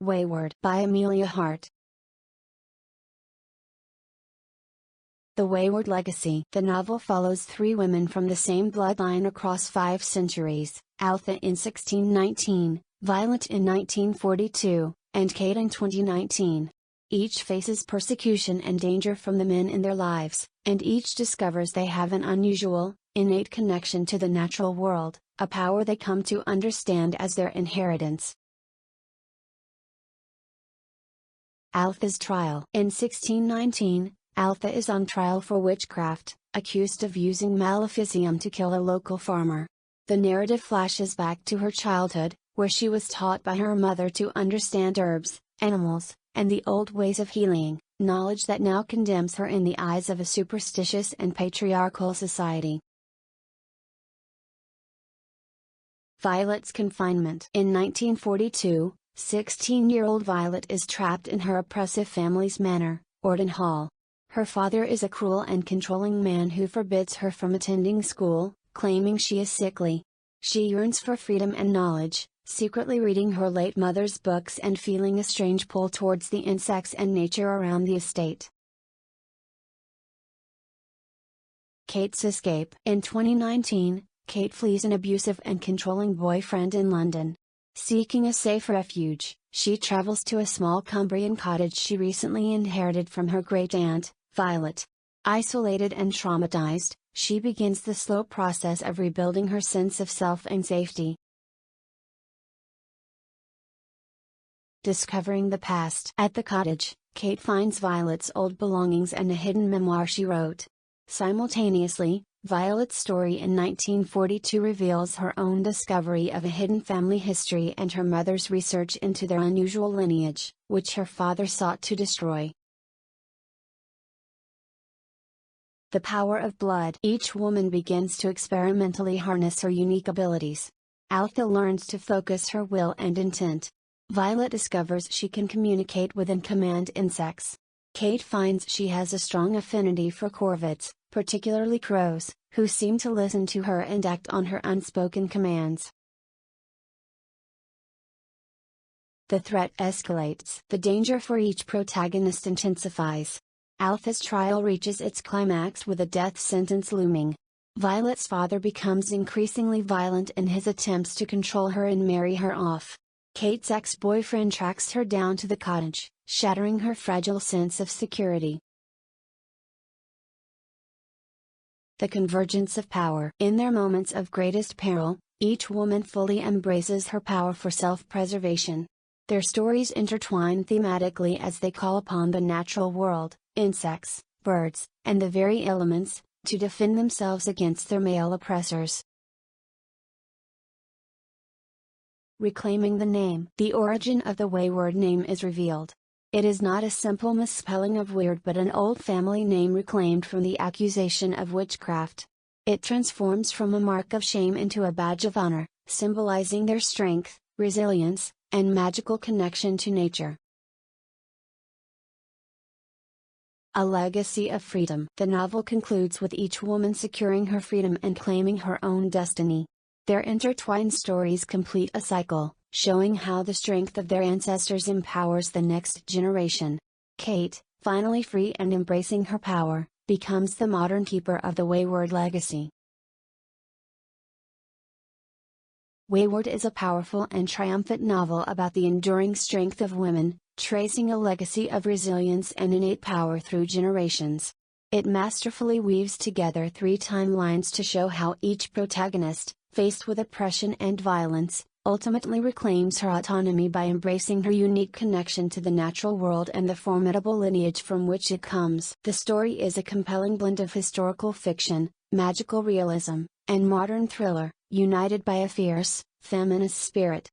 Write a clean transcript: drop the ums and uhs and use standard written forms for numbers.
Weyward by Emilia Hart. The Weyward Legacy. The novel follows three women from the same bloodline across 5 centuries, Altha in 1619, Violet in 1942, and Kate in 2019. Each faces persecution and danger from the men in their lives, and each discovers they have an unusual, innate connection to the natural world, a power they come to understand as their inheritance. Altha's trial. In 1619, Altha is on trial for witchcraft, accused of using maleficium to kill a local farmer. The narrative flashes back to her childhood, where she was taught by her mother to understand herbs, animals, and the old ways of healing, knowledge that now condemns her in the eyes of a superstitious and patriarchal society. Violet's confinement. In 1942, 16-year-old Violet is trapped in her oppressive family's manor, Orden Hall. Her father is a cruel and controlling man who forbids her from attending school, claiming she is sickly. She yearns for freedom and knowledge, secretly reading her late mother's books and feeling a strange pull towards the insects and nature around the estate. Kate's escape. In 2019, Kate flees an abusive and controlling boyfriend in London. Seeking a safe refuge, she travels to a small Cumbrian cottage she recently inherited from her great-aunt, Violet. Isolated and traumatized, she begins the slow process of rebuilding her sense of self and safety. Discovering the past. At the cottage, Kate finds Violet's old belongings and a hidden memoir she wrote. Simultaneously, Violet's story in 1942 reveals her own discovery of a hidden family history and her mother's research into their unusual lineage, which her father sought to destroy. The power of blood. Each woman begins to experimentally harness her unique abilities. Altha learns to focus her will and intent. Violet discovers she can communicate with and command insects. Kate finds she has a strong affinity for corvids, particularly crows, who seem to listen to her and act on her unspoken commands. The threat escalates. The danger for each protagonist intensifies. Altha's trial reaches its climax with a death sentence looming. Violet's father becomes increasingly violent in his attempts to control her and marry her off. Kate's ex-boyfriend tracks her down to the cottage, shattering her fragile sense of security. The convergence of power. In their moments of greatest peril, each woman fully embraces her power for self-preservation. Their stories intertwine thematically as they call upon the natural world, insects, birds, and the very elements, to defend themselves against their male oppressors. Reclaiming the name. The origin of the Weyward name is revealed. It is not a simple misspelling of weird but an old family name reclaimed from the accusation of witchcraft. It transforms from a mark of shame into a badge of honor, symbolizing their strength, resilience, and magical connection to nature. A legacy of freedom. The novel concludes with each woman securing her freedom and claiming her own destiny. Their intertwined stories complete a cycle, showing how the strength of their ancestors empowers the next generation. Kate, finally free and embracing her power, becomes the modern keeper of the Weyward legacy. Weyward is a powerful and triumphant novel about the enduring strength of women, tracing a legacy of resilience and innate power through generations. It masterfully weaves together 3 timelines to show how each protagonist, faced with oppression and violence, ultimately reclaims her autonomy by embracing her unique connection to the natural world and the formidable lineage from which it comes. The story is a compelling blend of historical fiction, magical realism, and modern thriller, united by a fierce, feminist spirit.